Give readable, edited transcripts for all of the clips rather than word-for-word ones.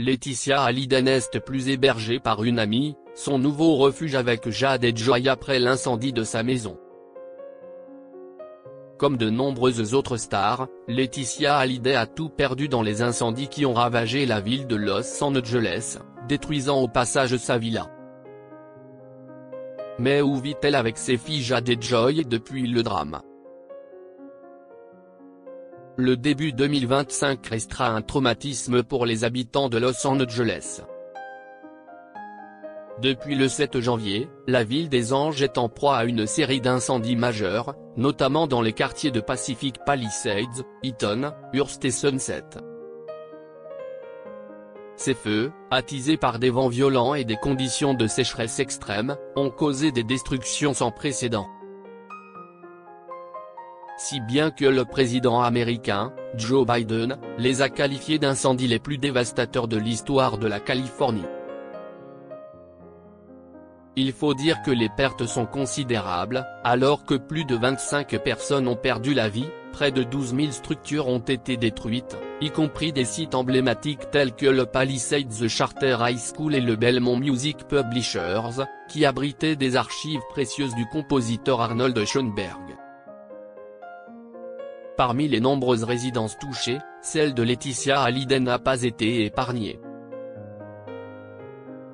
Laetitia Hallyday n'est plus hébergée par une amie, son nouveau refuge avec Jade et Joy après l'incendie de sa maison. Comme de nombreuses autres stars, Laetitia Hallyday a tout perdu dans les incendies qui ont ravagé la ville de Los Angeles, détruisant au passage sa villa. Mais où vit-elle avec ses filles Jade et Joy depuis le drame? Le début 2025 restera un traumatisme pour les habitants de Los Angeles. Depuis le 7 janvier, la ville des Anges est en proie à une série d'incendies majeurs, notamment dans les quartiers de Pacific Palisades, Eaton, Hurst et Sunset. Ces feux, attisés par des vents violents et des conditions de sécheresse extrêmes, ont causé des destructions sans précédent. Si bien que le président américain, Joe Biden, les a qualifiés d'incendies les plus dévastateurs de l'histoire de la Californie. Il faut dire que les pertes sont considérables, alors que plus de 25 personnes ont perdu la vie, près de 12 000 structures ont été détruites, y compris des sites emblématiques tels que le Palisades Charter High School et le Belmont Music Publishers, qui abritaient des archives précieuses du compositeur Arnold Schoenberg. Parmi les nombreuses résidences touchées, celle de Laetitia Hallyday n'a pas été épargnée.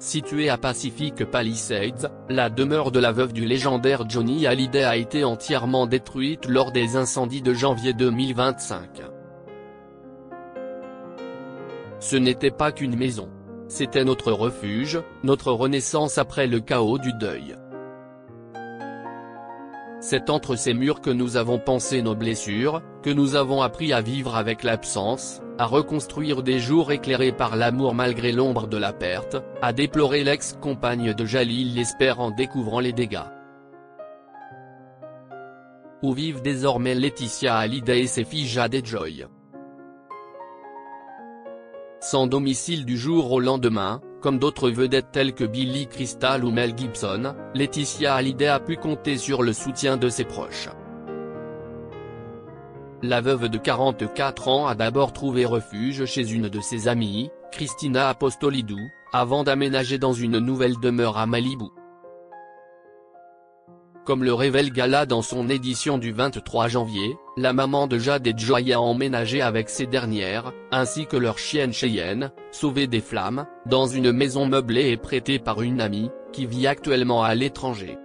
Située à Pacific Palisades, la demeure de la veuve du légendaire Johnny Hallyday a été entièrement détruite lors des incendies de janvier 2025. Ce n'était pas qu'une maison. C'était notre refuge, notre renaissance après le chaos du deuil. C'est entre ces murs que nous avons pansé nos blessures, que nous avons appris à vivre avec l'absence, à reconstruire des jours éclairés par l'amour malgré l'ombre de la perte, à déplorer l'ex-compagne de Jalil Lesper en découvrant les dégâts. Où vivent désormais Laetitia Hallyday et ses filles Jade et Joy? Sans domicile du jour au lendemain, comme d'autres vedettes telles que Billy Crystal ou Mel Gibson, Laetitia Hallyday a pu compter sur le soutien de ses proches. La veuve de 44 ans a d'abord trouvé refuge chez une de ses amies, Christina Apostolidou, avant d'aménager dans une nouvelle demeure à Malibu. Comme le révèle Gala dans son édition du 23 janvier, la maman de Jade et Joy a emménagé avec ces dernières, ainsi que leur chienne Cheyenne, sauvée des flammes, dans une maison meublée et prêtée par une amie, qui vit actuellement à l'étranger.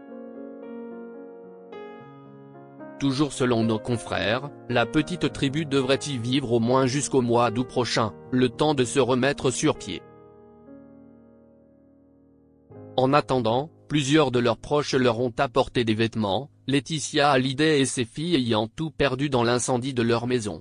Toujours selon nos confrères, la petite tribu devrait y vivre au moins jusqu'au mois d'août prochain, le temps de se remettre sur pied. En attendant, plusieurs de leurs proches leur ont apporté des vêtements, Laetitia Hallyday et ses filles ayant tout perdu dans l'incendie de leur maison.